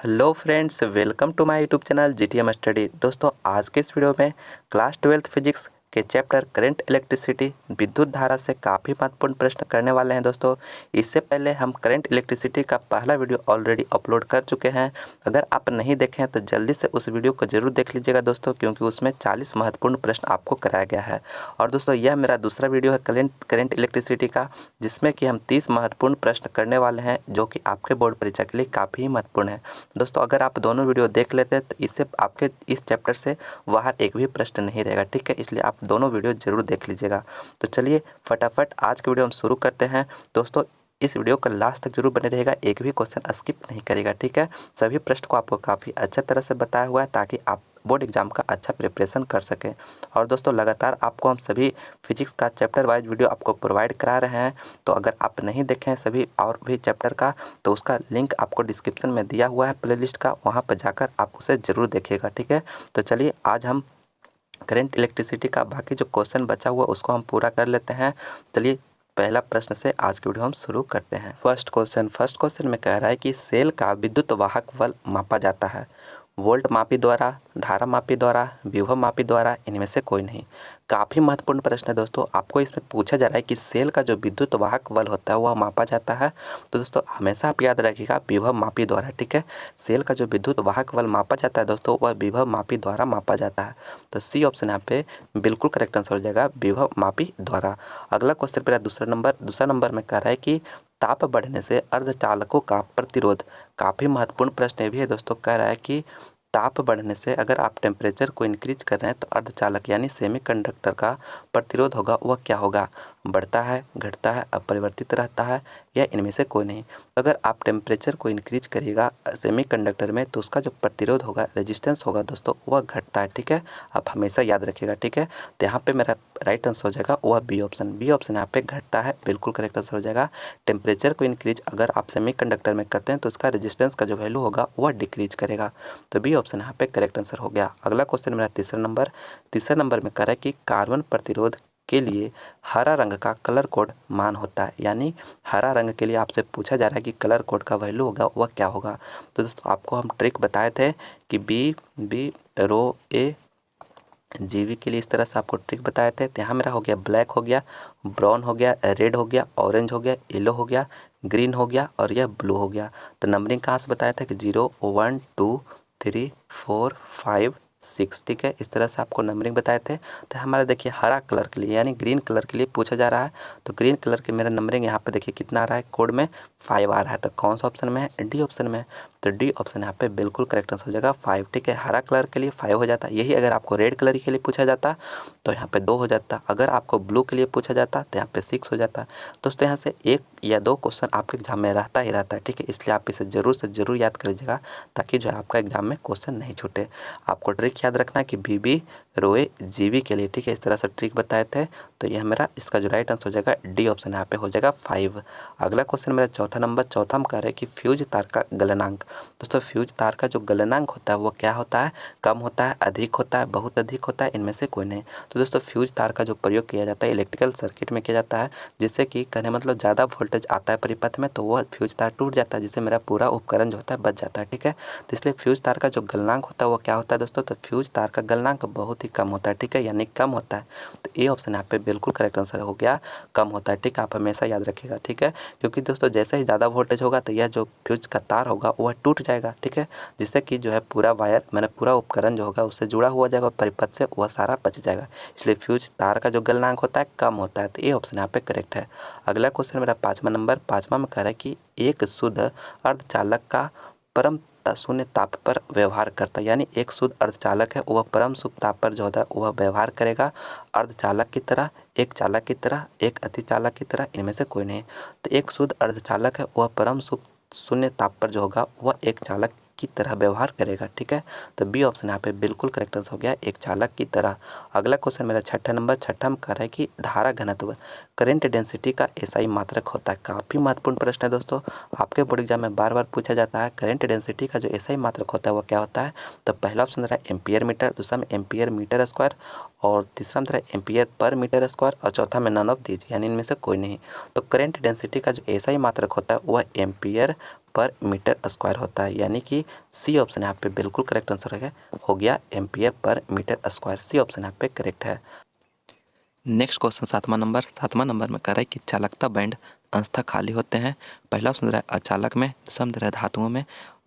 Hello friends, welcome to my YouTube channel GTM study. दोस्तों, आज के इस वीडियो में क्लास 12th फिजिक्स के चैप्टर करंट इलेक्ट्रिसिटी विद्युत धारा से काफ़ी महत्वपूर्ण प्रश्न करने वाले हैं। दोस्तों, इससे पहले हम करंट इलेक्ट्रिसिटी का पहला वीडियो ऑलरेडी अपलोड कर चुके हैं। अगर आप नहीं देखें तो जल्दी से उस वीडियो को ज़रूर देख लीजिएगा दोस्तों, क्योंकि उसमें 40 महत्वपूर्ण प्रश्न आपको कराया गया है। और दोस्तों, यह मेरा दूसरा वीडियो है करंट इलेक्ट्रिसिटी का, जिसमें कि हम 30 महत्वपूर्ण प्रश्न करने वाले हैं, जो कि आपके बोर्ड परीक्षा के लिए काफ़ी महत्वपूर्ण है। दोस्तों, अगर आप दोनों वीडियो देख लेते हैं तो इससे आपके इस चैप्टर से बाहर एक भी प्रश्न नहीं रहेगा। ठीक है, इसलिए आप दोनों वीडियो जरूर देख लीजिएगा। तो चलिए फटाफट आज की वीडियो हम शुरू करते हैं। दोस्तों, इस वीडियो का लास्ट तक जरूर बने रहेगा, एक भी क्वेश्चन स्किप नहीं करेगा। ठीक है, सभी प्रश्न को आपको काफ़ी अच्छे तरह से बताया हुआ है, ताकि आप बोर्ड एग्जाम का अच्छा प्रिपरेशन कर सकें। और दोस्तों, लगातार आपको हम सभी फिजिक्स का चैप्टर वाइज वीडियो आपको प्रोवाइड करा रहे हैं। तो अगर आप नहीं देखें सभी और भी चैप्टर का, तो उसका लिंक आपको डिस्क्रिप्शन में दिया हुआ है प्लेलिस्ट का, वहाँ पर जाकर आप उसे ज़रूर देखिएगा। ठीक है, तो चलिए आज हम करंट इलेक्ट्रिसिटी का बाकी जो क्वेश्चन बचा हुआ उसको हम पूरा कर लेते हैं। चलिए पहला प्रश्न से आज की वीडियो हम शुरू करते हैं। फर्स्ट क्वेश्चन में कह रहा है कि सेल का विद्युत वाहक बल मापा जाता है वोल्ट मापी द्वारा, धारा मापी द्वारा, विभव मापी द्वारा, इनमें से कोई नहीं। काफ़ी महत्वपूर्ण प्रश्न है दोस्तों। आपको इसमें पूछा जा रहा है कि सेल का जो विद्युत वाहक बल होता है वह मापा जाता है। तो दोस्तों, हमेशा आप याद रखिएगा विभव मापी द्वारा। ठीक है, सेल का जो विद्युत वाहक बल मापा जाता है दोस्तों, वह विभव मापी द्वारा मापा जाता है। तो सी ऑप्शन यहाँ पे बिल्कुल करेक्ट आंसर हो जाएगा, विभव मापी द्वारा। अगला क्वेश्चन मेरा दूसरा नंबर में कह रहा है कि ताप बढ़ने से अर्धचालकों का प्रतिरोध। काफ़ी महत्वपूर्ण प्रश्न ये भी है दोस्तों। कह रहा है कि ताप बढ़ने से अगर आप टेम्परेचर को इंक्रीज कर रहे हैं तो अर्धचालक यानी सेमीकंडक्टर का प्रतिरोध होगा वह क्या होगा? बढ़ता है, घटता है, अपरिवर्तित रहता है, या इनमें से कोई नहीं। अगर आप टेम्परेचर को इंक्रीज करिएगा सेमीकंडक्टर में तो उसका जो प्रतिरोध होगा, रेजिस्टेंस होगा दोस्तों, वह घटता है। ठीक है, आप हमेशा याद रखिएगा। ठीक है, तो यहाँ पे मेरा राइट आंसर हो जाएगा वह बी ऑप्शन यहाँ पे घटता है, बिल्कुल करेक्ट आंसर हो जाएगा। टेम्परेचर को इंक्रीज अगर आप सेमीकंडक्टर में करते हैं तो उसका रेजिस्टेंस का जो वैल्यू होगा वह डिक्रीज करेगा। तो बी ऑप्शन यहाँ पे करेक्ट आंसर हो गया। अगला क्वेश्चन मेरा तीसरा नंबर में कह रहा है कि कार्बन प्रतिरोध के लिए हरा रंग का कलर कोड मान होता है। यानी हरा रंग के लिए आपसे पूछा जा रहा है कि कलर कोड का वैल्यू होगा वह क्या होगा। तो दोस्तों, आपको हम ट्रिक बताए थे कि बी रो ए जीवी के लिए इस तरह से आपको ट्रिक बताए थे। तो यहाँ मेरा हो गया ब्लैक हो गया, ब्राउन हो गया, रेड हो गया, ऑरेंज हो गया, येलो हो गया, ग्रीन हो गया और यह ब्लू हो गया। तो नंबरिंग कहाँ से बताया था कि 0 1 2 3 4 5 6। ठीक है, इस तरह से आपको नंबरिंग बताए थे। तो हमारा देखिए हरा कलर के लिए यानी ग्रीन कलर के लिए पूछा जा रहा है। तो ग्रीन कलर के मेरा नंबरिंग यहाँ पे देखिए कितना आ रहा है, कोड में 5 आ रहा है। तो कौन सा ऑप्शन में है? डी ऑप्शन में है। तो डी ऑप्शन यहाँ पे बिल्कुल करेक्ट आंसर हो जाएगा 5। ठीक है, हरा कलर के लिए 5 हो जाता। यही अगर आपको रेड कलर के लिए पूछा जाता तो यहाँ पे 2 हो जाता। अगर आपको ब्लू के लिए पूछा जाता तो यहाँ पे 6 हो जाता। दोस्तों, यहाँ से 1 या 2 क्वेश्चन आपके एग्जाम में रहता ही रहता है। ठीक है, इसलिए आप इसे ज़रूर से ज़रूर याद कर लीजिएगा, ताकि जो है आपका एग्जाम में क्वेश्चन नहीं छूटे। आपको ट्रिक याद रखना है कि बी रोए जीवी के लिए। ठीक है, इस तरह से ट्रिक बताए थे। तो यह मेरा इसका जो राइट आंसर हो जाएगा डी ऑप्शन यहाँ पे हो जाएगा 5। अगला क्वेश्चन मेरा चौथा हम कह रहे हैं कि फ्यूज तार का गलनांक। दोस्तों, फ्यूज तार का जो गलनांक होता है वो क्या होता है? कम होता है, अधिक होता है, बहुत अधिक होता है, इनमें से कोई नहीं। तो दोस्तों, फ्यूज तार का जो प्रयोग किया जाता है इलेक्ट्रिकल सर्किट में किया जाता है, जिससे कि कहने मतलब ज़्यादा वोल्टेज आता है परिपथ में, तो वह फ्यूज तार टूट जाता है, जिससे मेरा पूरा उपकरण जो होता है बच जाता है। ठीक है, तो इसलिए फ्यूज तार का जो गलनांक होता है वो क्या होता है दोस्तों? तो फ्यूज तार का गलनांक बहुत ही कम होता है। ठीक है, यानी कम होता है। तो ए ऑप्शन यहाँ पे बिल्कुल करेक्ट आंसर हो गया, कम होता है। ठीक है, आप हमेशा याद रखिएगा। ठीक है, क्योंकि दोस्तों जैसे ही ज़्यादा वोल्टेज होगा तो यह जो फ्यूज का तार होगा वह टूट जाएगा। ठीक है, जिससे कि जो है पूरा वायर मैंने पूरा उपकरण जो होगा उससे जुड़ा हुआ जाएगा और परिपथ से वह सारा बच जाएगा। इसलिए फ्यूज तार का जो गलनांक होता है कम होता है। तो ये ऑप्शन यहाँ पे करेक्ट है। अगला क्वेश्चन मेरा पाँचवा में कह रहा है कि एक शुद्ध अर्धचालक का परम शून्य ताप पर व्यवहार करता है। यानी एक शुद्ध अर्धचालक है वह परम शुद्ध ताप पर जो होता है वह व्यवहार करेगा अर्धचालक की तरह, एक चालक की तरह, एक अतिचालक की तरह, इनमें से कोई नहीं। तो एक शुद्ध अर्धचालक है वह परम शुद्ध शून्य ताप पर जो होगा वह एक चालक की तरह व्यवहार करेगा। ठीक है, तो बी ऑप्शन यहाँ पे बिल्कुल करेक्ट आंसर हो गया, एक चालक की तरह। अगला क्वेश्चन मेरा छठा में कह रहा है कि धारा घनत्व करंट डेंसिटी का एसआई मात्रक होता है। काफ़ी महत्वपूर्ण प्रश्न है दोस्तों, आपके बोर्ड एग्जाम में बार बार पूछा जाता है करंट डेंसिटी का जो एसआई मात्रक होता है वो क्या होता है। तो पहला ऑप्शन रहा है एम्पियर मीटर, दूसरा में एम्पियर मीटर स्क्वायर, और तीसरा में रहा है एम्पियर पर मीटर स्क्वायर, और चौथा में नन ऑफ दीज यानी इनमें से कोई नहीं। तो करंट डेंसिटी का जो एसआई मात्रक होता है वह एम्पियर पर मीटर स्क्वायर होता है, यानी कि सी ऑप्शन यहाँ पे बिल्कुल करेक्ट आंसर हो गया ampere per metre square. C option यहाँ पे करेक्ट है। नेक्स्ट क्वेश्चन सातवां नंबर में कह रहा है कि चालकता बैंड अंशतः खाली होते हैं। पहला ऑप्शन दे रहा है अचालक में, दूसरा दे रहा है धातुओं में,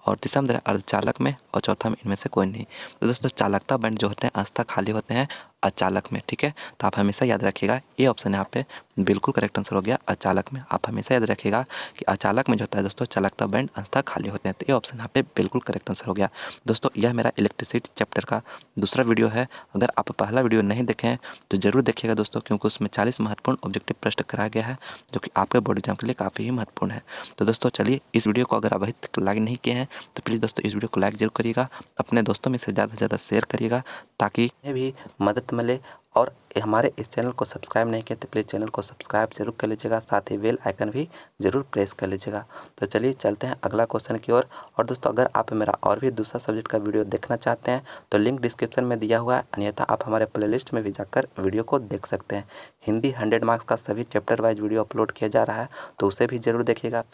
और तीसरा दे रहा है अर्धचालक में, और चौथा में इनमें से कोई नहीं। तो दोस्तों चालकता बैंड जो होते हैं अंशतः खाली होते हैं अचालक में, ठीक है। तो आप हमेशा याद रखिएगा ये ऑप्शन यहाँ पे बिल्कुल करेक्ट आंसर हो गया अचालक में। आप हमेशा याद रखिएगा कि अचालक में जो होता है दोस्तों चालकता बैंड अंशतः खाली होते हैं। तो ये ऑप्शन यहाँ पे बिल्कुल करेक्ट आंसर हो गया। दोस्तों यह मेरा इलेक्ट्रिसिटी चैप्टर का दूसरा वीडियो है। अगर आप पहला वीडियो नहीं देखें हैं तो ज़रूर देखिएगा दोस्तों, क्योंकि उसमें 40 महत्वपूर्ण ऑब्जेक्टिव प्रश्न कराया गया है जो कि आपके बोर्ड एग्जाम के लिए काफ़ी ही महत्वपूर्ण है। तो दोस्तों चलिए इस वीडियो को अगर आप अभी तक लाइक नहीं किए हैं तो प्लीज़ दोस्तों इस वीडियो को लाइक जरूर करिएगा, अपने दोस्तों में से ज़्यादा शेयर करिएगा ताकि उन्हें भी मदद मिले। और हमारे इस चैनल को सब्सक्राइब नहीं किया तो प्लीज़ चैनल को सब्सक्राइब जरूर कर लीजिएगा, साथ ही बेल आइकन भी जरूर प्रेस कर लीजिएगा। तो चलिए चलते हैं अगला क्वेश्चन की ओर। और दोस्तों अगर आप मेरा और भी दूसरा सब्जेक्ट का वीडियो देखना चाहते हैं तो लिंक डिस्क्रिप्शन में दिया हुआ है, अन्यथा आप हमारे प्लेलिस्ट में भी जाकर वीडियो को देख सकते हैं। हिंदी 100 मार्क्स का सभी चैप्टर वाइज वीडियो अपलोड किया जा रहा है, तो उसे भी जरूर देखिएगा।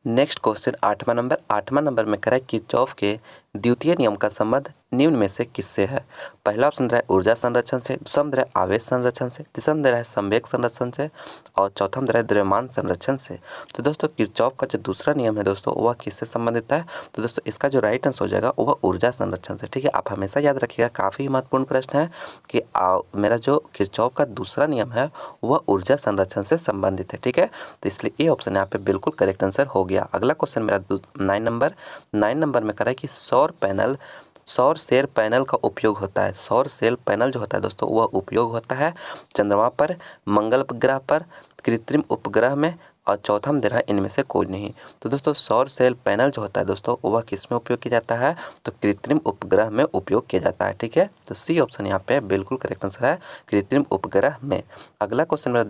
नेक्स्ट क्वेश्चन आठवां नंबर में कह रहा है किरचॉफ के द्वितीय नियम का संबंध निम्न में से किससे है। पहला ऑप्शन दे रहा है ऊर्जा संरक्षण से, दूसरा दे रहा है आवेश संरक्षण से, तीसरा दे रहा है संवेग संरक्षण से, और चौथा दे रहा है द्रव्यमान संरक्षण से। तो दोस्तों किरचॉफ का जो दूसरा नियम है दोस्तों वह किससे संबंधित है। तो दोस्तों इसका जो राइट आंसर हो जाएगा वह ऊर्जा संरक्षण से, ठीक है। आप हमेशा याद रखिएगा, काफ़ी महत्वपूर्ण प्रश्न है कि मेरा जो किरचॉफ का दूसरा नियम है वह ऊर्जा संरक्षण से संबंधित है, ठीक है। तो इसलिए ये ऑप्शन यहाँ पे बिल्कुल करेक्ट आंसर हो गया। अगला क्वेश्चन मेरा 9 नंबर में कह रहा है कि सौर सेल पैनल का उपयोग होता है। सौर सेल पैनल जो होता है दोस्तों वह उपयोग होता है चंद्रमा पर, मंगल ग्रह पर, कृत्रिम उपग्रह में, और चौथा में दे रहा है इनमें से कोई नहीं। तो दोस्तों सौर सेल पैनल जो होता है दोस्तों वह किस में उपयोग किया जाता है, तो कृत्रिम उपग्रह में उपयोग किया जाता है, ठीक है। तो सी ऑप्शन यहाँ पे बिल्कुल करेक्ट आंसर है कृत्रिम उपग्रह में। अगला क्वेश्चन मेरा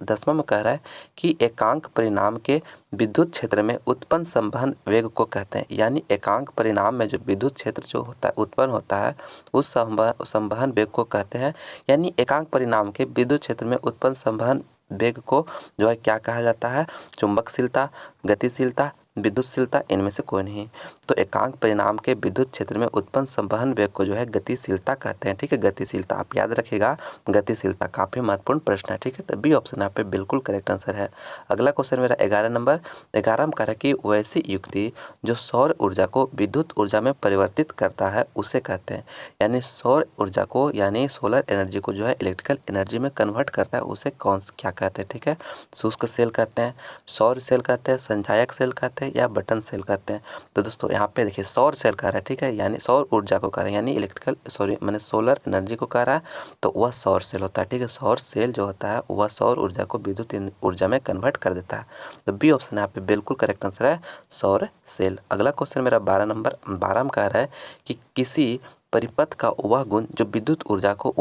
10वां में कह रहा है कि एकांक परिणाम के विद्युत क्षेत्र में उत्पन्न संवहन वेग को कहते हैं। यानी एकांक परिणाम में जो विद्युत क्षेत्र जो होता है उत्पन्न होता है उस संवहन वेग को कहते हैं। यानी एकांक परिणाम के विद्युत क्षेत्र में उत्पन्न संवहन वेग को जो है क्या कहा जाता है, चुंबकशीलता, गतिशीलता, विद्युतशीलता, इनमें से कोई नहीं। तो एकांक परिणाम के विद्युत क्षेत्र में उत्पन्न संवहन वेग को जो है गतिशीलता कहते हैं, ठीक है। गतिशीलता आप याद रखिएगा, गतिशीलता काफ़ी महत्वपूर्ण प्रश्न है, ठीक है। तो बी ऑप्शन यहाँ पे बिल्कुल करेक्ट आंसर है। अगला क्वेश्चन मेरा 11 में कह रहा है कि वैसी युक्ति जो सौर ऊर्जा को विद्युत ऊर्जा में परिवर्तित करता है उसे कहते हैं। यानी सौर ऊर्जा को यानी सोलर एनर्जी को जो है इलेक्ट्रिकल एनर्जी में कन्वर्ट करता है उसे क्या कहते हैं, ठीक है। शुष्क सेल कहते हैं, सौर सेल कहते हैं, संचायक सेल कहते हैं, या बटन सेल कहते हैं। तो दोस्तों यहाँ पे देखिए सौर सेल कह रहा है, ठीक है, यानी सौर ऊर्जा को कह रहा है, यानी मैंने सोलर एनर्जी को कह रहा है तो वह सौर सेल होता है, ठीक है। सौर सेल जो होता है वह सौर ऊर्जा को विद्युत ऊर्जा में कन्वर्ट कर देता है। तो बी ऑप्शन यहाँ पे बिल्कुल करेक्ट आंसर है सौर सेल। अगला क्वेश्चन मेरा 12 में कह रहा है कि किसी परिपथ का वह गुण जो विद्युत ऊर्जा को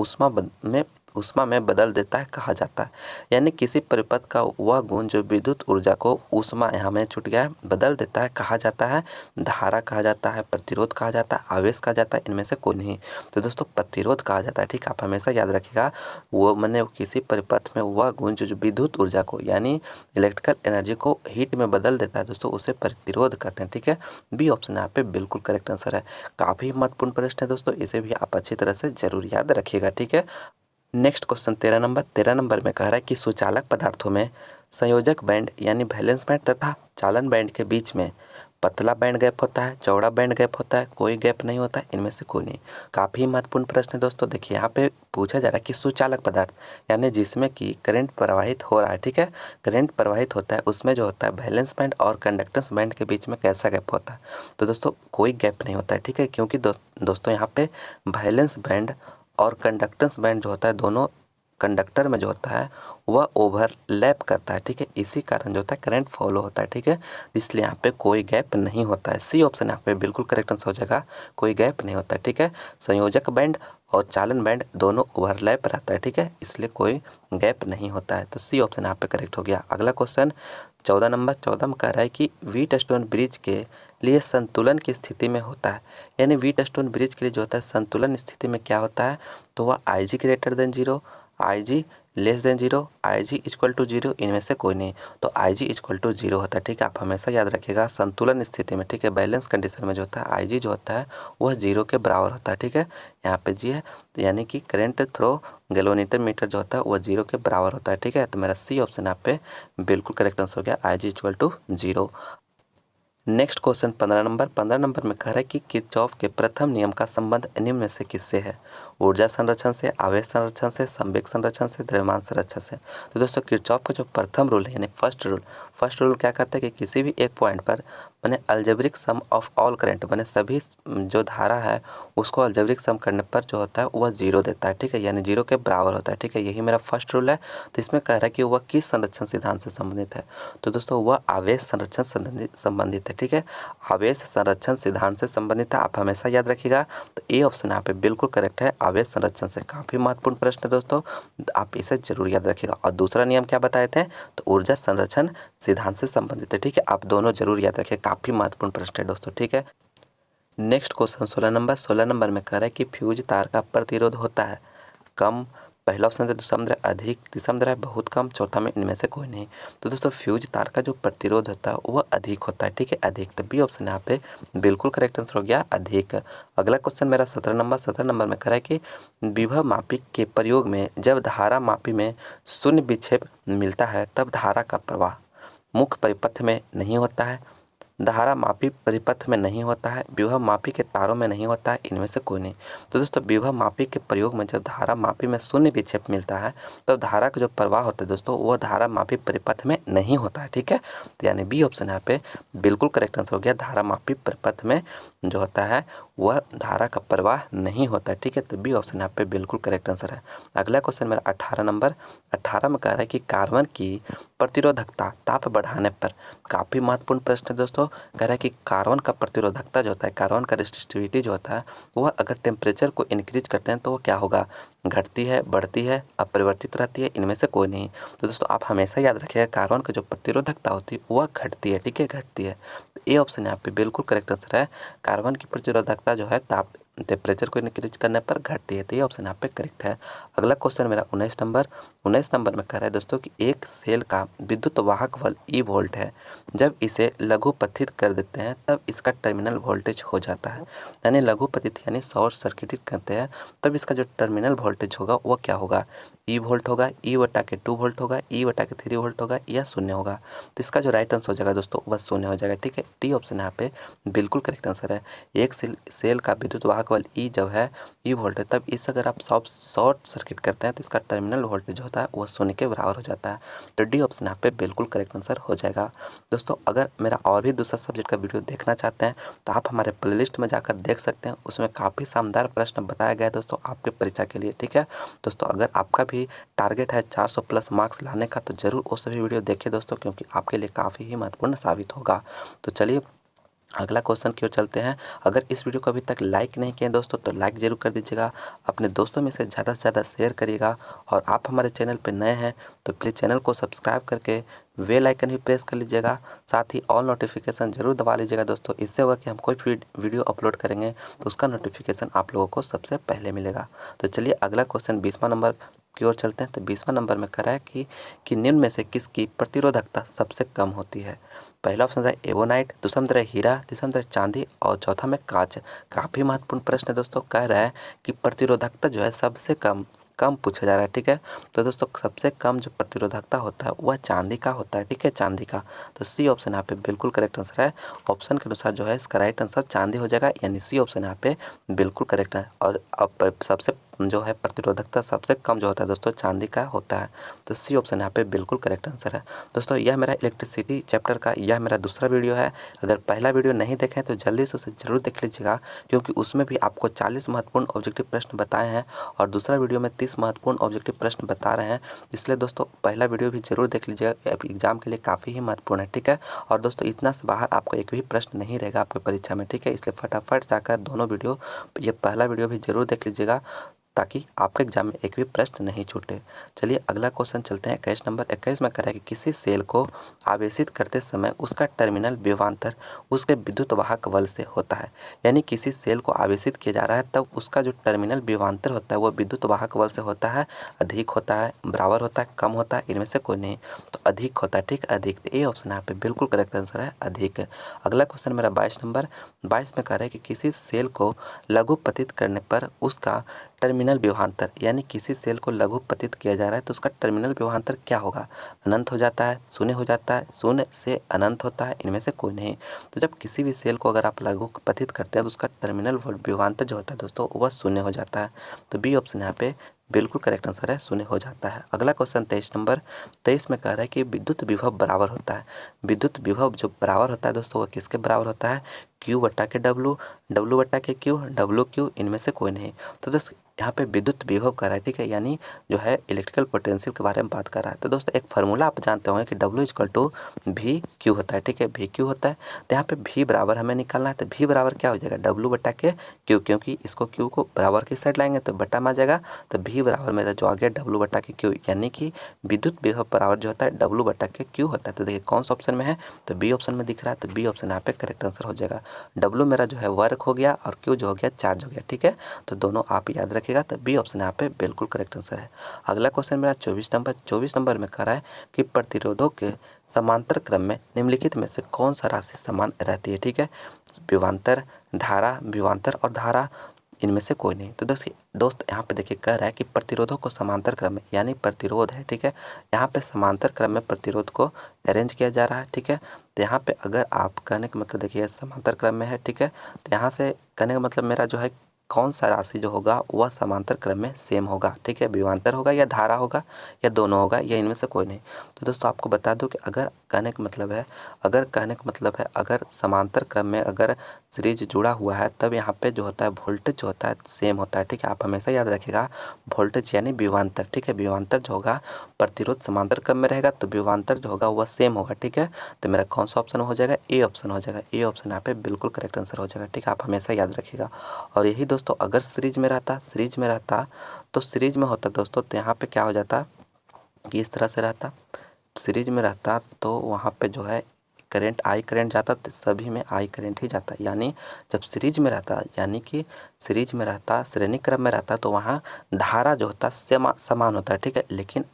ऊष्मा में बदल देता है कहा जाता है। यानी किसी परिपथ का वह गुण जो विद्युत ऊर्जा को ऊष्मा यहाँ में छूट गया है बदल देता है कहा जाता है। धारा कहा जाता है, प्रतिरोध कहा जाता है, आवेश कहा जाता है, इनमें से कोई नहीं। तो दोस्तों प्रतिरोध कहा जाता है, ठीक है। आप हमेशा याद रखिएगा वो मैंने किसी परिपथ में वह गुण जो विद्युत ऊर्जा को यानी इलेक्ट्रिकल एनर्जी को हीट में बदल देता है दोस्तों उसे प्रतिरोध कहते हैं, ठीक है। बी ऑप्शन यहाँ पे बिल्कुल करेक्ट आंसर है। काफ़ी महत्वपूर्ण प्रश्न है दोस्तों, इसे भी आप अच्छी तरह से जरूर याद रखिएगा, ठीक है। नेक्स्ट क्वेश्चन 13 नंबर में कह रहा है कि सुचालक पदार्थों में संयोजक बैंड यानी वैलेंस बैंड तथा चालन बैंड के बीच में पतला बैंड गैप होता है, चौड़ा बैंड गैप होता है, कोई गैप नहीं होता है, इनमें से कोई नहीं। काफ़ी महत्वपूर्ण प्रश्न है दोस्तों। देखिए यहाँ पे पूछा जा रहा है कि सुचालक पदार्थ यानी जिसमें कि करंट प्रवाहित हो रहा है, ठीक है, करंट प्रवाहित होता है उसमें जो होता है वैलेंस बैंड और कंडक्टेंस बैंड के बीच में कैसा गैप होता है। तो दोस्तों कोई गैप नहीं होता है, ठीक है, क्योंकि दोस्तों यहाँ पे वैलेंस बैंड और कंडक्टेंस बैंड जो होता है दोनों कंडक्टर में जो होता है वह ओवरलैप करता है, ठीक है। इसी कारण जो होता है करंट फॉलो होता है, ठीक है। इसलिए यहाँ पे कोई गैप नहीं होता है। सी ऑप्शन यहाँ पे बिल्कुल करेक्ट आंसर हो जाएगा, कोई गैप नहीं होता है, ठीक है। संयोजक बैंड और चालन बैंड दोनों ओवरलैप रहता है, ठीक है, इसलिए कोई गैप नहीं होता है। तो सी ऑप्शन यहाँ पे करेक्ट हो गया। अगला क्वेश्चन 14 में कह रहा है कि व्हीटस्टोन ब्रिज के लिए संतुलन की स्थिति में होता है। यानी व्हीटस्टोन ब्रिज के लिए जो होता है संतुलन स्थिति में क्या होता है, तो वह IG greater than 0, IG less than zero, I G equal to zero, इनमें से कोई नहीं, तो I G equal to zero होता है। ठीक है, आप हमेशा याद रखिएगा संतुलन स्थिति में, ठीक है, बैलेंस कंडीशन में जो होता है आई जी जो होता है वह जीरो के बराबर होता है। ठीक है, यहाँ पे जी है, तो यानी कि करंट थ्रो गैल्वेनोमीटर मीटर जो होता है वह जीरो के बराबर होता है। ठीक है, तो मेरा सी ऑप्शन यहाँ पे बिल्कुल करेक्ट आंसर हो गया, I G equal to zero. Next question 15 number में कह रहा है कि किरचॉफ के प्रथम नियम का संबंध निम्न में से किससे है? ऊर्जा संरक्षण से, आवेश संरक्षण से, संवेग संरक्षण से, द्रव्यमान संरक्षण से। तो दोस्तों किरचॉफ का जो प्रथम रूल है यानी फर्स्ट रूल क्या कहता है कि किसी भी एक पॉइंट पर मैंने algebraic sum of all current मैंने सभी जो धारा है उसको अल्जेब्रिक सम करने पर जो होता है वह जीरो देता है। ठीक है, यानी जीरो के बराबर होता है। ठीक है, यही मेरा फर्स्ट रूल है। तो इसमें कह रहा है कि वह किस संरक्षण सिद्धांत से संबंधित है? तो दोस्तों वह आवेश संरक्षण संबंधित है। ठीक है, आवेश संरक्षण सिद्धांत से संबंधित है, आप हमेशा याद रखिएगा। तो ए ऑप्शन यहाँ पे बिल्कुल करेक्ट है, आवेश संरक्षण से। काफ़ी महत्वपूर्ण प्रश्न है दोस्तों, आप इसे जरूर याद रखिएगा। और दूसरा नियम क्या बताए थे? तो ऊर्जा संरक्षण सिद्धांत से संबंधित है। ठीक है, आप दोनों जरूर याद रखिए, काफ़ी महत्वपूर्ण प्रश्न है दोस्तों। ठीक है, नेक्स्ट क्वेश्चन 16 नंबर में कह रहा है कि फ्यूज तार का प्रतिरोध होता है कम, पहला ऑप्शन है दूसरा है अधिक, तीसरा है बहुत कम, चौथा में इनमें से कोई नहीं। तो दोस्तों फ्यूज तार का जो प्रतिरोध होता है वह अधिक होता है। ठीक है, अधिक, तो बी ऑप्शन यहाँ पे बिल्कुल करेक्ट आंसर हो गया, अधिक। अगला क्वेश्चन मेरा 17 नंबर में कह रहा है कि विभव मापी के प्रयोग में जब धारा मापी में शून्य विक्षेप मिलता है तब धारा का प्रवाह मुख्य परिपथ में नहीं होता है, धारा मापी परिपथ में नहीं होता है, विभव मापी के तारों में नहीं होता है, इनमें से कोई नहीं। तो दोस्तों विभव मापी के प्रयोग में जब धारा मापी में शून्य विक्षेप मिलता है तो धारा का जो प्रवाह होता है दोस्तों वो धारा मापी परिपथ में नहीं होता है। ठीक है, तो यानी बी ऑप्शन यहाँ पे बिल्कुल करेक्ट आंसर हो गया, धारा मापी परिपथ में जो होता है वह धारा का प्रवाह नहीं होता है। ठीक है, तो बी ऑप्शन यहाँ पे बिल्कुल करेक्ट आंसर है। अगला क्वेश्चन मेरा 18 नंबर, 18 में कह रहा है कि कार्बन की प्रतिरोधकता ताप बढ़ाने पर, काफ़ी महत्वपूर्ण प्रश्न है दोस्तों। कह रहा है कि कार्बन का प्रतिरोधकता जो होता है, कार्बन का रेजिस्टिविटी जो होता है वह अगर टेम्परेचर को इंक्रीज करते हैं तो वो क्या होगा? घटती है, बढ़ती है, अपरिवर्तित रहती है, इनमें से कोई नहीं। तो दोस्तों आप हमेशा याद रखिएगा कार्बन की जो प्रतिरोधकता होती है वह घटती है। ठीक है, घटती है, तो ए ऑप्शन यहाँ पे बिल्कुल करेक्ट आंसर है, कार्बन की प्रतिरोधकता जो है ताप टेम्परेचर को इंक्रीज करने पर घटती है, तो ये ऑप्शन यहाँ पे करेक्ट है। अगला क्वेश्चन मेरा 19 नंबर में कह रहा है दोस्तों कि एक सेल का विद्युत वाहक बल ई वोल्ट है, जब इसे लघुपथित कर देते हैं तब इसका टर्मिनल वोल्टेज हो जाता है। यानी लघुपथित यानी शॉर्ट सर्किटित करते हैं तब इसका जो टर्मिनल वोल्टेज होगा वो क्या होगा? ई वोल्ट होगा, ई बटा के 2 वोल्ट होगा, ई बटा के 3 वोल्ट होगा या शून्य होगा। तो इसका जो राइट आंसर हो जाएगा दोस्तों वह शून्य हो जाएगा। ठीक है, डी ऑप्शन यहाँ पे बिल्कुल करेक्ट आंसर है। एक सेल का विद्युत वाहक बल ई जब है ई वोल्ट है तब इस अगर आप शॉर्ट सर्किट करते हैं तो इसका टर्मिनल वोल्टेज होता है वह शून्य के बराबर हो जाता है। तो डी ऑप्शन यहाँ पे बिल्कुल करेक्ट आंसर हो जाएगा। दोस्तों अगर मेरा और भी दूसरा सब्जेक्ट का वीडियो देखना चाहते हैं तो आप हमारे प्लेलिस्ट में जाकर देख सकते हैं, उसमें काफ़ी शानदार प्रश्न बताया गया है दोस्तों आपके परीक्षा के लिए। ठीक है दोस्तों, अगर आपका भी टारगेट है 400 प्लस मार्क्स लाने का तो ज़रूर वो सभी वीडियो देखिए दोस्तों, क्योंकि आपके लिए काफ़ी ही महत्वपूर्ण साबित होगा। तो चलिए अगला क्वेश्चन की ओर चलते हैं। अगर इस वीडियो को अभी तक लाइक नहीं किए दोस्तों तो लाइक ज़रूर कर दीजिएगा, अपने दोस्तों में से ज़्यादा शेयर करिएगा, और आप हमारे चैनल पर नए हैं तो प्लीज़ चैनल को सब्सक्राइब करके बेल आइकन भी प्रेस कर लीजिएगा, साथ ही ऑल नोटिफिकेशन ज़रूर दबा लीजिएगा दोस्तों। इससे होगा कि हम कोई भी वीडियो अपलोड करेंगे तो उसका नोटिफिकेशन आप लोगों को सबसे पहले मिलेगा। तो चलिए अगला क्वेश्चन 20वां नंबर की ओर चलते हैं। तो 20वां नंबर में कह रहा है कि निम्न में से किसकी प्रतिरोधकता सबसे कम होती है? पहला ऑप्शन है एवोनाइट, दूसरा में हीरा, तीसरा में चांदी और चौथा में कांच। काफ़ी महत्वपूर्ण प्रश्न है दोस्तों। कह रहा है कि प्रतिरोधकता जो है सबसे कम पूछा जा रहा है। ठीक है, तो दोस्तों सबसे कम जो प्रतिरोधकता होता है वह चांदी का होता है। ठीक है, चांदी का। तो सी ऑप्शन यहाँ पे बिल्कुल करेक्ट आंसर है। ऑप्शन के अनुसार जो है इसका राइट आंसर चांदी हो जाएगा, यानी सी ऑप्शन यहाँ पे बिल्कुल करेक्ट है। और अब सबसे जो है प्रतिरोधकता सबसे कम जो होता है दोस्तों चांदी का होता है। तो सी ऑप्शन यहाँ पे बिल्कुल करेक्ट आंसर है। दोस्तों यह मेरा इलेक्ट्रिसिटी चैप्टर का यह मेरा दूसरा वीडियो है। अगर पहला वीडियो नहीं देखें तो जल्दी से उसे ज़रूर देख लीजिएगा, क्योंकि उसमें भी आपको 40 महत्वपूर्ण ऑब्जेक्टिव प्रश्न बताए हैं और दूसरा वीडियो में 30 महत्वपूर्ण ऑब्जेक्टिव प्रश्न बता रहे हैं। इसलिए दोस्तों पहला वीडियो भी जरूर देख लीजिएगा, एग्जाम के लिए काफ़ी ही महत्वपूर्ण है। ठीक है, और दोस्तों इतना से बाहर आपको एक भी प्रश्न नहीं रहेगा आपकी परीक्षा में। ठीक है, इसलिए फटाफट जाकर दोनों वीडियो, ये पहला वीडियो भी जरूर देख लीजिएगा ताकि आपके एग्जाम में एक भी प्रश्न नहीं छूटे। चलिए अगला क्वेश्चन चलते हैं 21 नंबर। 21 में कह रहा है कि किसी सेल को आवेशित करते समय उसका टर्मिनल विभवांतर उसके विद्युत वाहक बल से होता है। यानी किसी सेल को आवेशित किया जा रहा है तब उसका जो टर्मिनल विभवांतर होता है वो विद्युत वाहक बल से होता है। अधिक होता है, बराबर होता है, कम होता है, इनमें से कोई नहीं। तो अधिक होता है, ठीक, अधिक। तो ये ऑप्शन यहाँ पे बिल्कुल करेक्ट आंसर है, अधिक। अगला क्वेश्चन मेरा 22 नंबर। 22 में कह रहा है कि किसी सेल को लघुपतित करने पर उसका टर्मिनल विभवांतर, यानी किसी सेल को लघुपतित किया जा रहा है तो उसका टर्मिनल विभवांतर क्या होगा? अनंत हो जाता है, शून्य हो जाता है, शून्य से अनंत होता है, इनमें से कोई नहीं। तो जब किसी भी सेल को अगर आप लघुपतित करते हैं तो उसका टर्मिनल विभवांतर जो होता है दोस्तों वह शून्य हो जाता है। तो बी ऑप्शन यहाँ पे बिल्कुल करेक्ट आंसर है, शून्य हो जाता है। अगला क्वेश्चन 23 नंबर। 23 में कह रहा है कि विद्युत विभव बराबर होता है। विद्युत विभव जो बराबर होता है दोस्तों वह किसके बराबर होता है? Q बटा के W, W बटा के Q, W Q, इनमें से कोई नहीं। तो दोस्तों यहाँ पे विद्युत विभव कर रहा है, ठीक है, यानी जो है इलेक्ट्रिकल पोटेंशियल के बारे में बात कर रहा है। तो दोस्तों एक फार्मूला आप जानते होंगे कि W equal to V Q होता है, ठीक है, वी क्यू होता है। तो यहाँ पे V बराबर हमें निकालना है, तो V बराबर क्या हो जाएगा? W बटा के Q, क्योंकि इसको Q को बराबर की साइड लाएंगे तो बटा में आ जाएगा। तो V बराबर मेरा जो आ गया W बटा के Q, यानी कि विद्युत विभव बराबर जो होता है W बटा के Q होता है। तो देखिए कौन सा ऑप्शन में है? तो बी ऑप्शन में दिख रहा है, तो बी ऑप्शन यहाँ पे करेक्ट आंसर हो जाएगा। W मेरा जो है वर्क हो गया और Q जो हो गया चार्ज हो गया, ठीक है। तो दोनों आप याद रखिएगा, तो बी ऑप्शन यहाँ पे बिल्कुल करेक्ट आंसर है। अगला क्वेश्चन मेरा 24 नंबर। 24 नंबर में कह रहा है कि प्रतिरोधों के समांतर क्रम में निम्नलिखित में से कौन सा राशि समान रहती है, ठीक है। विभवांतर, धारा, विभवांतर और धारा, इनमें से कोई नहीं। तो दोस्त यहाँ पे देखिए कह रहा है कि प्रतिरोधों को समांतर क्रम में, यानी प्रतिरोध है, ठीक है, यहाँ पे समांतर क्रम में प्रतिरोध को अरेंज किया जा रहा है, ठीक है। तो यहाँ पे अगर आप कहने का मतलब देखिए समांतर क्रम में है, ठीक है, तो यहाँ से कहने का मतलब मेरा जो है कौन सा राशि जो होगा वह समांतर क्रम में सेम होगा, ठीक है, विभवांतर होगा या धारा होगा या दोनों होगा या इनमें से कोई नहीं। तो दोस्तों आपको बता दूं कि अगर कहने का मतलब है, अगर समांतर क्रम में अगर सीरीज जुड़ा हुआ है तब यहाँ पे जो होता है वोल्टेज जो होता है सेम होता है, ठीक है। आप हमेशा याद रखिएगा वोल्टेज यानी विभवांतर, ठीक है, विभवांतर जो होगा प्रतिरोध समांतर क्रम में रहेगा तो विभवांतर जो होगा वह सेम होगा, ठीक है। तो मेरा कौन सा ऑप्शन हो जाएगा? ए ऑप्शन हो जाएगा। ए ऑप्शन यहाँ पे बिल्कुल करेक्ट आंसर हो जाएगा, ठीक है, आप हमेशा याद रखिएगा। और यही दोस्तों अगर सीरीज में रहता तो सीरीज में होता दोस्तों, तो यहाँ पे क्या हो जाता कि इस तरह से रहता, सीरीज में रहता तो वहाँ पे जो है करंट आई करंट जाता तो सभी में आई करंट ही जाता। यानी जब सीरीज में रहता, यानी कि सीरीज में रहता, श्रेणी क्रम में रहता तो वहाँ धारा जो होता समान होता है, ठीक है। लेकिन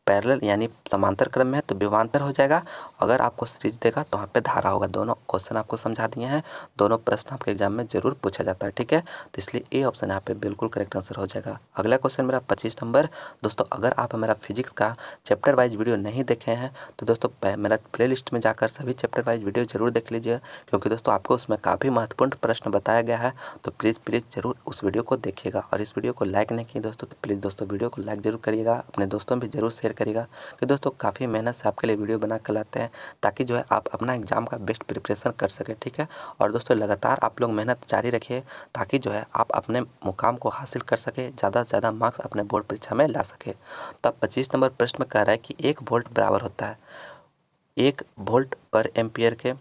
पैरेलल यानी समांतर क्रम में है तो विभवांतर हो जाएगा। अगर आपको सीरीज देगा तो वहाँ पे धारा होगा। दोनों क्वेश्चन आपको समझा दिए हैं, दोनों प्रश्न आपके एग्जाम में जरूर पूछा जाता है, ठीक है। तो इसलिए ए ऑप्शन यहाँ पे बिल्कुल करेक्ट आंसर हो जाएगा। अगला क्वेश्चन मेरा 25 नंबर। दोस्तों अगर आप मेरा फिजिक्स का चैप्टर वाइज वीडियो नहीं देखे हैं तो दोस्तों मेरा प्ले लिस्ट में जाकर सभी चैप्टर वाइज वीडियो जरूर देख लीजिए, क्योंकि दोस्तों आपको उसमें काफ़ी महत्वपूर्ण प्रश्न बताया गया है। तो प्लीज़ जरूर उस वीडियो को देखिएगा। और इस वीडियो को लाइक नहीं किए दोस्तों तो प्लीज़ दोस्तों वीडियो को लाइक जरूर करिएगा, अपने दोस्तों में भी जरूर शेयर करिएगा, कि दोस्तों काफ़ी मेहनत से आपके लिए वीडियो बना कर लाते हैं ताकि जो है आप अपना एग्जाम का बेस्ट प्रिपरेशन कर सकें, ठीक है। और दोस्तों लगातार आप लोग मेहनत जारी रखिए ताकि जो है आप अपने मुकाम को हासिल कर सके, ज़्यादा से ज़्यादा मार्क्स अपने बोर्ड परीक्षा में ला सके। तब 25 नंबर प्रश्न में कह रहा है कि 1 वोल्ट बराबर होता है 1 वोल्ट पर एम्पियर के,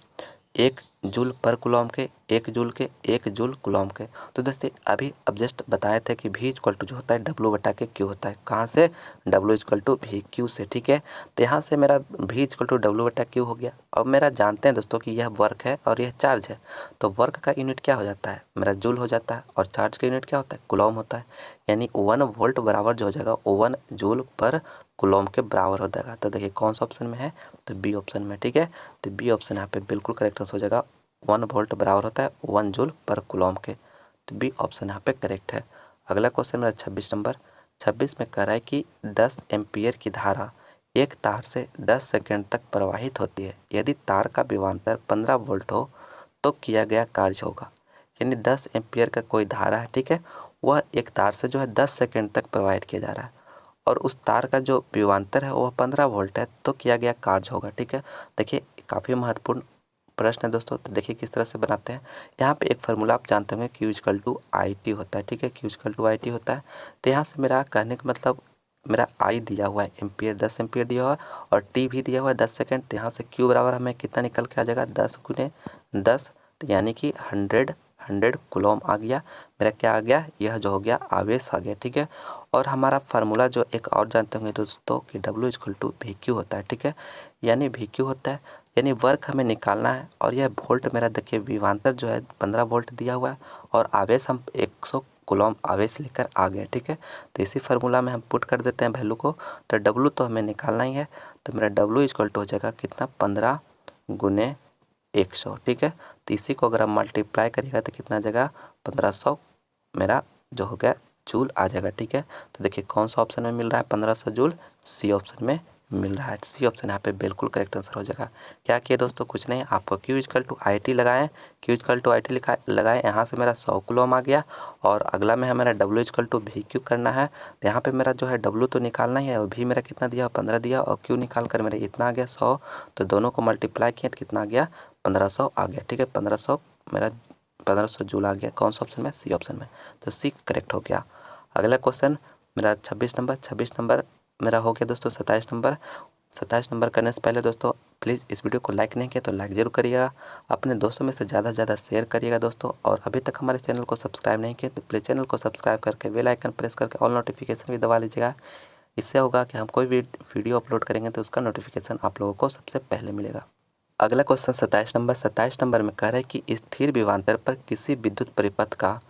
1 जूल पर कूलॉम के, 1 जूल के, 1 जूल कूलॉम के। तो दोस्तों अभी अब जस्ट बताए थे कि V इक्वल टू जो होता है W बटा के Q होता है। कहाँ से? W equal to V Q से, ठीक है। तो यहाँ से मेरा V इक्वल टू W बटा Q हो गया। अब मेरा जानते हैं दोस्तों कि यह वर्क है और यह चार्ज है, तो वर्क का यूनिट क्या हो जाता है? मेरा जूल हो जाता है, और चार्ज का यूनिट क्या होता है? कूलॉम होता है। यानी 1 वोल्ट बराबर जो हो जाएगा 1 जूल पर कूलॉम के बराबर हो जाएगा। तो देखिए कौन सा ऑप्शन में है? तो बी ऑप्शन में, ठीक है। तो बी ऑप्शन यहाँ पे बिल्कुल करेक्ट आंसर हो जाएगा। 1 वोल्ट बराबर होता है 1 जूल पर कूलॉम के। तो बी ऑप्शन यहाँ पे करेक्ट है। अगला क्वेश्चन मेरा 26 नंबर। 26 में कह रहा है कि 10 एम्पियर की धारा एक तार से 10 सेकंड तक प्रवाहित होती है। यदि तार का विभवांतर 15 वोल्ट हो तो किया गया कार्य होगा। यानी 10 एम्पियर का कोई धारा है, ठीक है, वह एक तार से जो है 10 सेकंड तक प्रवाहित किया जा रहा है और उस तार का जो विभवांतर है वह 15 वोल्ट है, तो किया गया कार्य होगा, ठीक है। देखिए काफ़ी महत्वपूर्ण प्रश्न है दोस्तों। तो देखिए किस तरह से बनाते हैं। यहाँ पे एक फार्मूला आप जानते होंगे Q equal to I T होता है, ठीक है, Q equal to I T होता है। तो यहाँ से मेरा कहने का मतलब मेरा आई दिया हुआ है एम्पियर, 10 एम्पियर दिया हुआ है और टी भी दिया हुआ है 10 सेकंड। तो यहाँ से Q बराबर हमें कितना निकल के आ जाएगा? 10 गुने 10, तो यानी कि 100 100 कूलम आ गया, मेरा क्या आ गया, यह जो हो गया आवेश आ गया। ठीक है, और हमारा फार्मूला जो एक और जानते होंगे दोस्तों कि W equal to V Q होता है। ठीक है, यानी वी क्यू होता है यानी वर्क हमें निकालना है, और यह वोल्ट मेरा देखिए विभवांतर जो है 15 वोल्ट दिया हुआ है, और आवेश हम 100 कूलम आवेश लेकर आ गए। ठीक है, तो इसी फार्मूला में हम पुट कर देते हैं वैल्यू को। तो W तो हमें निकालना ही है, तो मेरा W इक्वल टू हो जाएगा कितना, 15 गुने 100। ठीक है, तो इसी को अगर आप मल्टीप्लाई करिएगा तो कितना आ जाएगा, 1500 मेरा जो हो गया जूल आ जाएगा। ठीक है, तो देखिए कौन सा ऑप्शन में मिल रहा है 1500 जूल, सी ऑप्शन में मिल रहा है। सी ऑप्शन यहाँ पे बिल्कुल करेक्ट आंसर हो जाएगा। क्या किए दोस्तों, कुछ नहीं, आपको Q equal to I T लगाएं, Q equal to I T लिखा लगाएं, यहाँ से मेरा 100 कूलम आ गया, और अगला में है मेरा W equal to V Q करना है। तो यहाँ पे मेरा जो है W तो निकालना ही है, और भी मेरा कितना दिया, 15 दिया, और Q निकाल कर मेरा इतना आ गया 100, तो दोनों को मल्टीप्लाई किए तो कितना आ गया, 1500 आ गया। ठीक है, 1500 मेरा 1500 जूल आ गया, कौन सा ऑप्शन में, सी ऑप्शन में, तो सी करेक्ट हो गया। अगला क्वेश्चन मेरा 26 नंबर मेरा हो गया दोस्तों। 27 नंबर करने से पहले दोस्तों प्लीज़ इस वीडियो को लाइक नहीं किया तो लाइक ज़रूर करिएगा, अपने दोस्तों में से ज़्यादा से ज़्यादा शेयर करिएगा दोस्तों, और अभी तक हमारे चैनल को सब्सक्राइब नहीं किया तो प्लीज़ चैनल को सब्सक्राइब करके बेल आइकन प्रेस करके ऑल नोटिफिकेशन भी दबा लीजिएगा। इससे होगा कि हम कोई भी वीडियो अपलोड करेंगे तो उसका नोटिफिकेशन आप लोगों को सबसे पहले मिलेगा। अगला क्वेश्चन 27 नंबर में कह रहा है कि स्थिर विभवांतर पर किसी विद्युत परिपथ का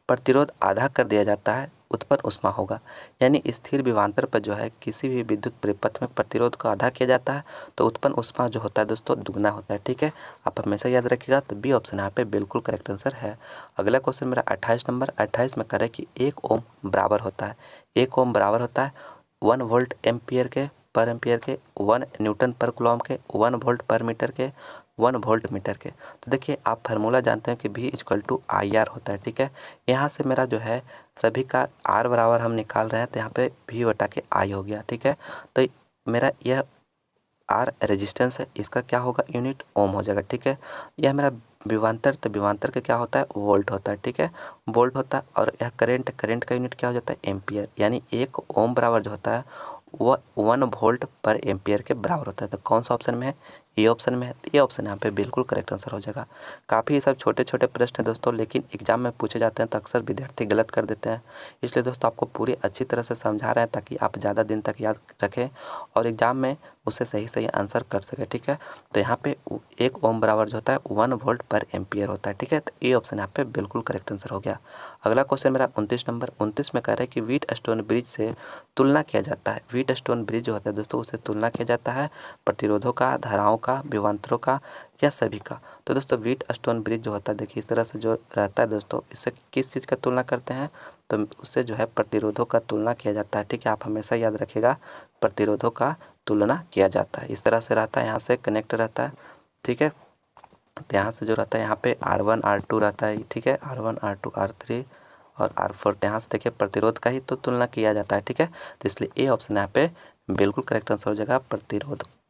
प्रतिरोध आधा कर दिया जाता है, उत्पन्न ऊष्मा होगा। यानी स्थिर विभवांतर पर जो है किसी भी विद्युत परिपथ में प्रतिरोध को आधा किया जाता है तो उत्पन्न ऊष्मा जो होता है दोस्तों दुगना होता है। ठीक है, आप हमेशा याद रखिएगा, तो बी ऑप्शन यहाँ पे बिल्कुल करेक्ट आंसर है। अगला क्वेश्चन मेरा 28 नंबर 28 में कह रहा है कि 1 ओम बराबर होता है, 1 ओम बराबर होता है 1 वोल्ट एम्पियर के पर एम्पियर के, 1 न्यूटन पर कूलम के, 1 वोल्ट पर मीटर के, 1 वोल्ट मीटर के। तो देखिए आप फार्मूला जानते हैं कि V equal to I R होता है। ठीक है, यहाँ से मेरा जो है सभी का R बराबर हम निकाल रहे हैं, तो यहाँ पे V बटा के I हो गया। ठीक है, तो मेरा यह R रेजिस्टेंस है, इसका क्या होगा, यूनिट ओम हो जाएगा। ठीक है, यह मेरा विभवांतर, तो विभवांतर का क्या होता है, वोल्ट होता है। ठीक है, वोल्ट होता है, और यह करंट का यूनिट क्या हो जाता है, एम्पियर, यानी 1 ओम बराबर जो होता है वह 1 वोल्ट पर एम्पियर के बराबर होता है। तो कौन सा ऑप्शन में है, ये ऑप्शन में है, तो ये ऑप्शन यहाँ पे बिल्कुल करेक्ट आंसर हो जाएगा। काफ़ी सब छोटे छोटे प्रश्न हैं दोस्तों, लेकिन एग्जाम में पूछे जाते हैं तो अक्सर विद्यार्थी गलत कर देते हैं, इसलिए दोस्तों आपको पूरी अच्छी तरह से समझा रहे हैं ताकि आप ज़्यादा दिन तक याद रखें और एग्जाम में उसे सही सही आंसर कर सके। ठीक है, तो यहाँ पे 1 ओम बराबर जो होता है 1 वोल्ट पर एम्पियर होता है। ठीक है, तो ये ऑप्शन यहाँ पे बिल्कुल करेक्ट आंसर हो गया। अगला क्वेश्चन मेरा 29 नंबर 29 में कह रहा है कि व्हीट स्टोन ब्रिज से तुलना किया जाता है। व्हीट स्टोन ब्रिज जो होता है दोस्तों उसे तुलना किया जाता है प्रतिरोधों का, धाराओं का, विभवांतरों का, या सभी का। तो दोस्तों व्हीट स्टोन ब्रिज जो होता है देखिए इस तरह से जो रहता है दोस्तों, इससे किस चीज़ का तुलना करते हैं, तो उससे जो है प्रतिरोधों का तुलना किया जाता है। ठीक है, आप हमेशा याद रखिएगा प्रतिरोधों का तुलना किया जाता है, इस तरह से रहता है, यहाँ से कनेक्ट रहता है। ठीक है, तो यहाँ से जो रहता है यहाँ पे R1 R2 रहता है। ठीक है, R1 R2 R3 और R4, तो यहाँ से देखिए प्रतिरोध का ही तो तुलना किया जाता है। ठीक है, तो इसलिए ए ऑप्शन यहाँ पे बिल्कुल करेक्ट आंसर हो जाएगा,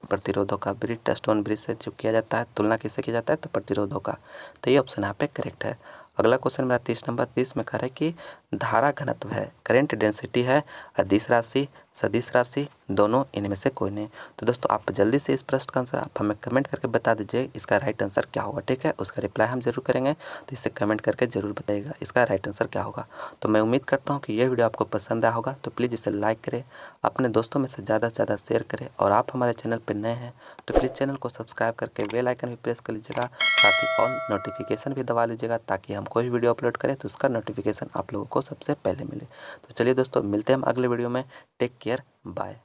प्रतिरोधों का। ब्रिज स्टोन ब्रिज से जो किया जाता है तुलना किससे किया जाता है, तो प्रतिरोधों का, तो ये ऑप्शन यहाँ पे करेक्ट है। अगला क्वेश्चन मेरा 30 नंबर 30 में कह रहा है कि धारा घनत्व है, करंट डेंसिटी है, अदिश राशि, सदिश राशि, दोनों, इनमें से कोई नहीं। तो दोस्तों आप जल्दी से इस प्रश्न का आंसर आप हमें कमेंट करके बता दीजिए, इसका राइट आंसर क्या होगा। ठीक है, उसका रिप्लाई हम जरूर करेंगे, तो इससे कमेंट करके ज़रूर बताइएगा इसका राइट आंसर क्या होगा। तो मैं उम्मीद करता हूँ कि यह वीडियो आपको पसंद आया होगा, तो प्लीज़ इसे लाइक करें, अपने दोस्तों में से ज़्यादा से ज़्यादा शेयर करें, और आप हमारे चैनल पर नए हैं तो प्लीज़ चैनल को सब्सक्राइब करके बेल आइकन भी प्रेस कर लीजिएगा, साथ ही ऑल नोटिफिकेशन भी दबा लीजिएगा ताकि हम कोई वीडियो अपलोड करें तो उसका नोटिफिकेशन आप लोगों को सबसे पहले मिले। तो चलिए दोस्तों मिलते हैं हम अगले वीडियो में, टेक केयर, बाय।